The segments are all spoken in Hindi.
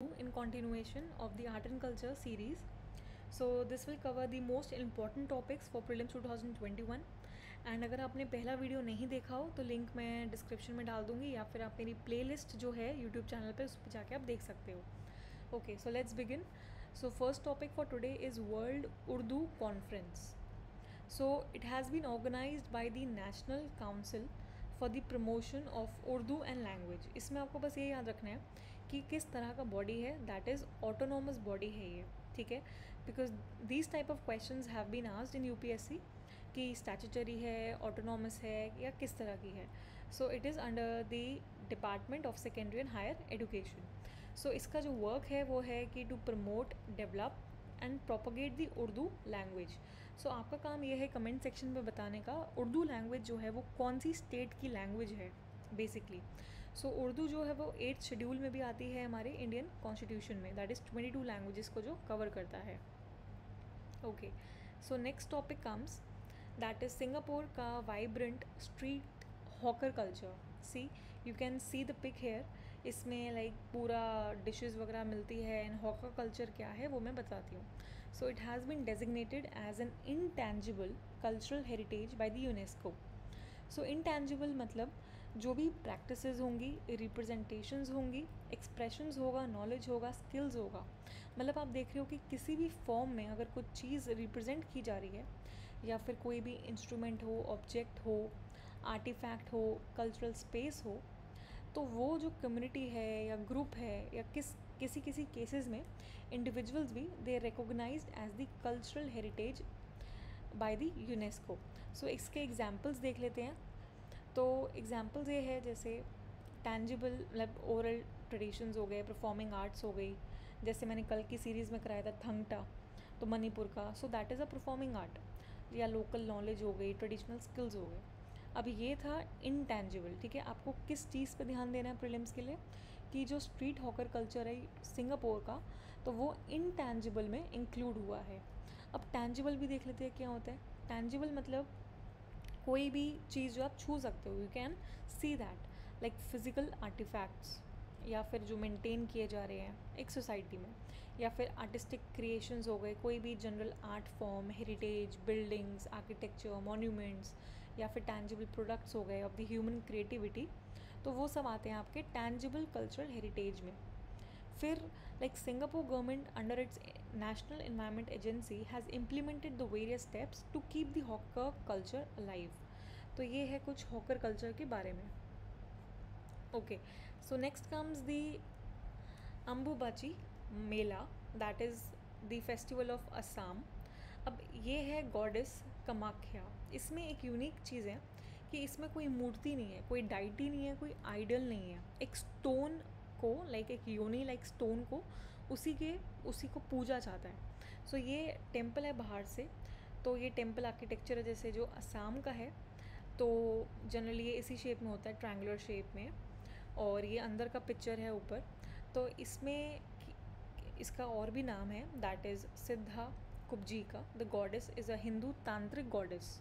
in continuation of the art and culture series. So this will cover the most important topics for prelims 2021 and अगर आपने पहला वीडियो नहीं देखा हो तो लिंक मैं डिस्क्रिप्शन में डाल दूँगी या फिर आप मेरी प्लेलिस्ट जो है यूट्यूब चैनल पे उस पर जाके आप देख सकते हो. Okay, so let's begin. So first topic for today is world Urdu conference. So it has been organized by the National Council for the Promotion of Urdu and Language. इसमें आपको बस ये याद रखना है कि किस तरह का बॉडी है, दैट इज़ ऑटोनोमस बॉडी है ये, ठीक है. Because these type of questions have been asked in UPSC कि स्टैट्यूटरी है, ऑटोनोमस है या किस तरह की है. So it is under the department of secondary and higher education. So इसका जो वर्क है वो है कि to promote, develop and propagate the Urdu language. So आपका काम ये है कमेंट सेक्शन में बताने का उर्दू लैंग्वेज जो है वो कौन सी स्टेट की लैंग्वेज है बेसिकली. सो उर्दू जो है वो 8th शेड्यूल में भी आती है हमारे इंडियन कॉन्स्टिट्यूशन में, दैट इज़ 22 लैंग्वेजेस को जो कवर करता है. Okay, so next topic comes, that is Singapore का vibrant street hawker culture. See, you can see the pic here. इसमें लाइक पूरा डिशेस वगैरह मिलती है एंड हॉकर कल्चर क्या है वो मैं बताती हूँ. So it has been designated as an intangible cultural heritage by the UNESCO. So intangible मतलब जो भी प्रैक्टिसेस होंगी, रिप्रेजेंटेशंस होंगी, एक्सप्रेशंस होगा, नॉलेज होगा, स्किल्स होगा. मतलब आप देख रहे हो कि किसी भी फॉर्म में अगर कुछ चीज़ रिप्रेजेंट की जा रही है या फिर कोई भी इंस्ट्रूमेंट हो, ऑब्जेक्ट हो, आर्टिफैक्ट हो, कल्चरल स्पेस हो, तो वो जो कम्युनिटी है या ग्रुप है या किसी केसेस में इंडिविजुअल्स भी they recognized as the cultural heritage by the UNESCO. So इसके एग्जांपल्स देख लेते हैं. तो एग्जांपल्स ये है जैसे टैंजिबल मतलब ओरल ट्रेडिशंस हो गए, परफॉर्मिंग आर्ट्स हो गई, जैसे मैंने कल की सीरीज़ में कराया था थंगटा तो मणिपुर का, so that is a performing art. या लोकल नॉलेज हो गई, ट्रेडिशनल स्किल्स हो गए. अब ये था इनटैंजिबल, ठीक है. आपको किस चीज़ पे ध्यान देना है प्रीलिम्स के लिए कि जो स्ट्रीट हॉकर कल्चर है सिंगापुर का तो वो इनटैंजिबल में इंक्लूड हुआ है. अब टैंजिबल भी देख लेते हैं क्या होता है. टैंजिबल मतलब कोई भी चीज़ जो आप छू सकते हो, you can see that, like physical artefacts या फिर जो मेंटेन किए जा रहे हैं एक सोसाइटी में, या फिर आर्टिस्टिक क्रिएशंस हो गए, कोई भी general art form, heritage, buildings, architecture, monuments या फिर टैंजिबल प्रोडक्ट्स हो गए ऑफ द ह्यूमन क्रिएटिविटी, तो वो सब आते हैं आपके टैंजिबल कल्चरल हेरिटेज में. फिर like Singapore government under its national environment agency has implemented the various steps to keep the hawker culture alive. तो ये है कुछ हॉकर कल्चर के बारे में. Okay, so next comes the Ambubachi Mela, that is the festival of Assam. अब ये है गॉडेस कामाख्या. इसमें एक यूनिक चीज़ है कि इसमें कोई मूर्ति नहीं है, कोई डाइटी नहीं है, कोई आइडल नहीं है. एक स्टोन को, लाइक एक योनी लाइक स्टोन को उसी को पूजा जाता है. सो ये टेम्पल है बाहर से. तो ये टेम्पल आर्किटेक्चर है जैसे जो असम का है, तो जनरली ये इसी शेप में होता है, ट्रायंगुलर शेप में, और ये अंदर का पिक्चर है ऊपर. तो इसमें इसका और भी नाम है, दैट इज़ सिद्धा कुब्जी का. The goddess is a Hindu tantric goddess.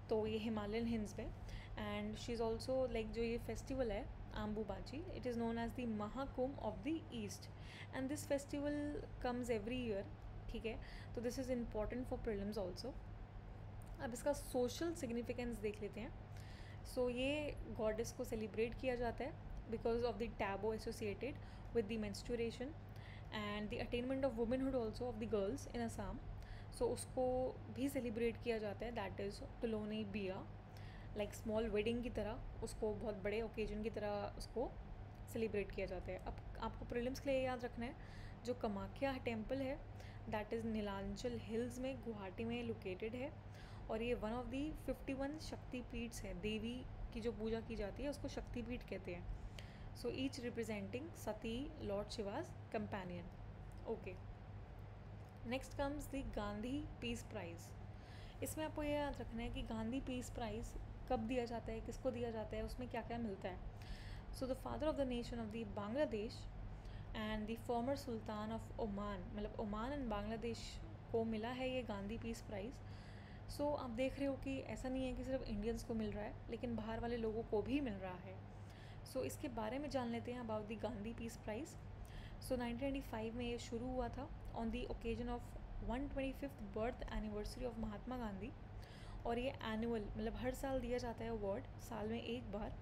तो ये हिमालयन हिल्स में, and she is also like जो ये फेस्टिवल है Ambubachi, it is known as the Mahakumbh of the east, and this festival comes every year, ठीक है. तो this is important for prelims also. अब इसका सोशल सिग्निफिकेंस देख लेते हैं. सो ये गॉडेस को सेलिब्रेट किया जाता है because of the taboo associated with the menstruation and the attainment of womanhood also of the girls in Assam. So उसको भी सेलिब्रेट किया जाता है, दैट इज़ टुलोनी बिया, लाइक स्मॉल वेडिंग की तरह उसको, बहुत बड़े ओकेजन की तरह उसको सेलिब्रेट किया जाता है. अब आपको प्रीलिम्स के लिए याद रखना है, जो कामाख्या टेम्पल है दैट इज़ नीलांचल हिल्स में गुवाहाटी में लोकेटेड है, और ये वन ऑफ दी 51 शक्तिपीठ्स है. देवी की जो पूजा की जाती है उसको शक्तिपीठ कहते हैं. So each representing Sati, lord Shiva's companion. Okay, next comes the Gandhi peace prize. इसमें आपको ये याद रखना है कि गांधी पीस प्राइज़ कब दिया जाता है, किसको दिया जाता है, उसमें क्या क्या मिलता है. So the father of the nation of the Bangladesh and the former Sultan of Oman, मतलब ओमान एंड बांग्लादेश को मिला है ये गांधी पीस प्राइज़. सो आप देख रहे हो कि ऐसा नहीं है कि सिर्फ इंडियंस को मिल रहा है, लेकिन बाहर वाले लोगों को भी मिल रहा है. सो इसके बारे में जान लेते हैं about the Gandhi peace prize. So 1995 में ये शुरू हुआ था on the occasion of 125th birth anniversary of Mahatma Gandhi. और ये एनुअल मतलब हर साल दिया जाता है अवार्ड, साल में एक बार,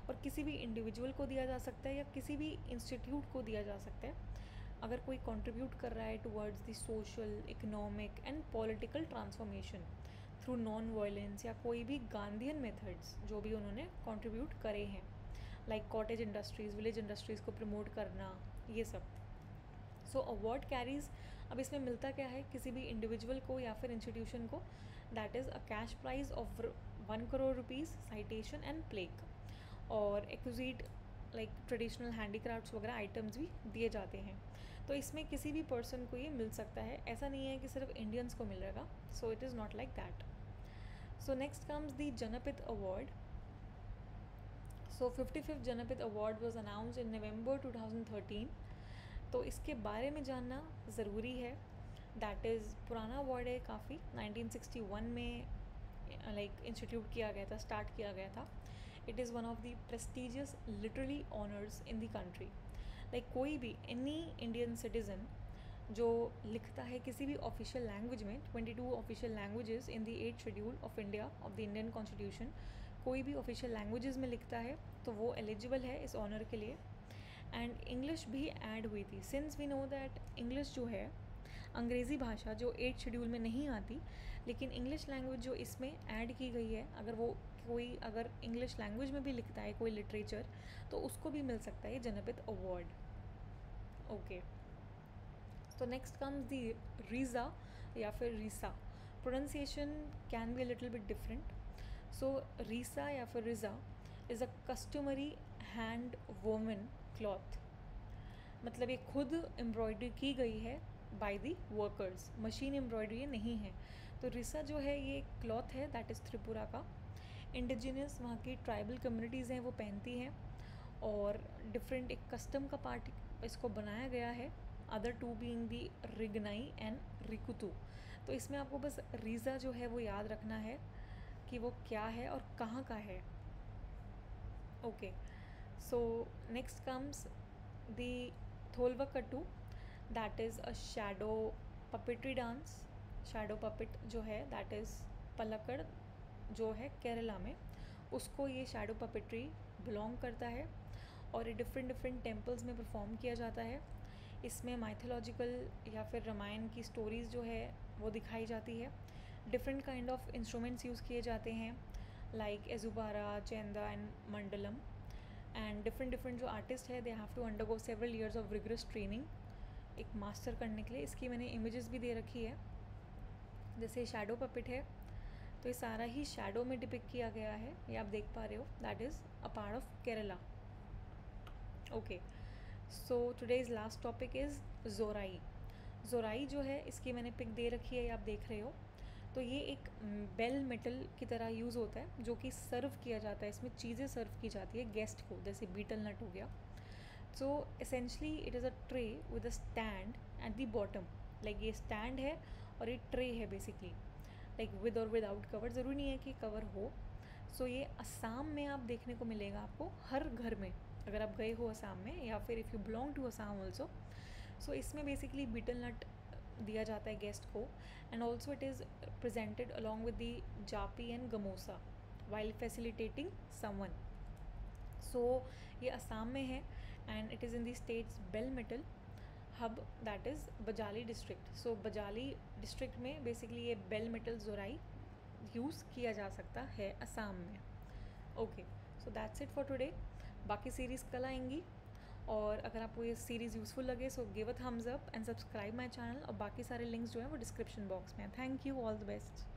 और किसी भी इंडिविजुअल को दिया जा सकता है या किसी भी इंस्टीट्यूट को दिया जा सकता है अगर कोई कंट्रीब्यूट कर रहा है towards the social, economic and political transformation through non violence, या कोई भी गांधीयन मेथड्स जो भी उन्होंने कंट्रीब्यूट करे हैं, like cottage industries, village industries को प्रमोट करना, ये सब। सो अवार्ड कैरीज, अब इसमें मिलता क्या है किसी भी इंडिविजुअल को या फिर इंस्टीट्यूशन को, that is a cash prize of 1 crore rupees, citation and plaque, और एक्विजिट लाइक ट्रेडिशनल हैंडीक्राफ्ट्स वगैरह आइटम्स भी दिए जाते हैं। तो इसमें किसी भी पर्सन को ये मिल सकता है, ऐसा नहीं है कि सिर्फ इंडियंस को मिलेगा। So it is not like that. So next comes the Jnanpith award. So 55th Jnanpith award was announced in November 2013। तो इसके बारे में जानना ज़रूरी है। दैट इज़ पुराना अवार्ड है काफ़ी, 1961 में लाइक इंस्टीट्यूट किया गया था, स्टार्ट किया गया था। It is one of the prestigious literary honours in the country. Like कोई भी एनी इंडियन सिटीज़न जो लिखता है किसी भी ऑफिशियल लैंग्वेज में, 22 official languages in the 8th schedule of India of the Indian constitution, कोई भी ऑफिशियल लैंग्वेजेस में लिखता है तो वो एलिजिबल है इस ऑनर के लिए। एंड इंग्लिश भी ऐड हुई थी, since we know that English जो है अंग्रेज़ी भाषा जो 8th शेड्यूल में नहीं आती, लेकिन इंग्लिश लैंग्वेज जो इसमें ऐड की गई है, अगर वो कोई अगर इंग्लिश लैंग्वेज में भी लिखता है कोई लिटरेचर, तो उसको भी मिल सकता है जनपित अवार्ड। ओके, तो नेक्स्ट कम्स दी रीज़ा या फिर Risa. Pronunciation can be a little bit different. So Risa या फिर Risa is a customary hand woven cloth, मतलब ये खुद एम्ब्रॉयडरी की गई है by the workers, machine embroidery ये नहीं है। तो रिसा जो है ये क्लॉथ है दैट इज़ त्रिपुरा का। इंडिजिनियस वहाँ की ट्राइबल कम्युनिटीज़ हैं वो पहनती हैं, और डिफरेंट एक कस्टम का पार्ट इसको बनाया गया है, other to being the Rignai and Rikutu. तो इसमें आपको बस रीज़ा जो है वो याद रखना है कि वो क्या है और कहाँ का है। Okay, so next comes the Tholpavakoothu, that is a shadow puppetry dance. Shadow puppet जो है दैट इज़ पलक्कड़ जो है केरला में, उसको ये शैडो पपेट्री बिलोंग करता है, और ये डिफरेंट डिफरेंट टेम्पल्स में परफॉर्म किया जाता है। इसमें माइथोलॉजिकल या फिर रामायण की स्टोरीज़ जो है वो दिखाई जाती है। Different kind of instruments use किए जाते हैं, लाइक एजुबारा, chenda and maddalam. And different जो आर्टिस्ट है they have to undergo several years of rigorous training एक मास्टर करने के लिए। इसकी मैंने इमेजेस भी दे रखी है। जैसे शैडो पपेट है तो ये सारा ही शैडो में डिपिक्ट किया गया है, ये आप देख पा रहे हो, that is a part of Kerala. Okay, so today's last topic is Xorai. Xorai जो है इसकी मैंने पिक दे रखी है, ये आप देख रहे हो। तो ये एक बेल मेटल की तरह यूज़ होता है जो कि सर्व किया जाता है, इसमें चीज़ें सर्व की जाती है गेस्ट को, जैसे बीटल नट हो गया। So essentially it is a tray with a stand at the bottom, like ये स्टैंड है और ये ट्रे है बेसिकली, लाइक विद और विदाउट कवर, ज़रूरी नहीं है कि कवर हो। सो ये असम में आप देखने को मिलेगा आपको हर घर में, अगर आप गए हो असम में, या फिर if you belong to Assam also. So इसमें बेसिकली बीटल नट दिया जाता है गेस्ट को, and also it is presented along with the japi and gamosa while facilitating someone. So ये असम में है and it is in the states bell metal hub, that is Bajali district. So Bajali district में बेसिकली ये बेल मेटल ज़ोराई यूज़ किया जा सकता है असम में। Okay, so that's it for today. बाकी सीरीज़ कल आएंगी, और अगर आपको ये सीरीज़ यूज़फुल लगे so give a thumbs up and subscribe my channel, और बाकी सारे लिंक्स जो हैं वो डिस्क्रिप्शन बॉक्स में हैं। Thank you, all the best.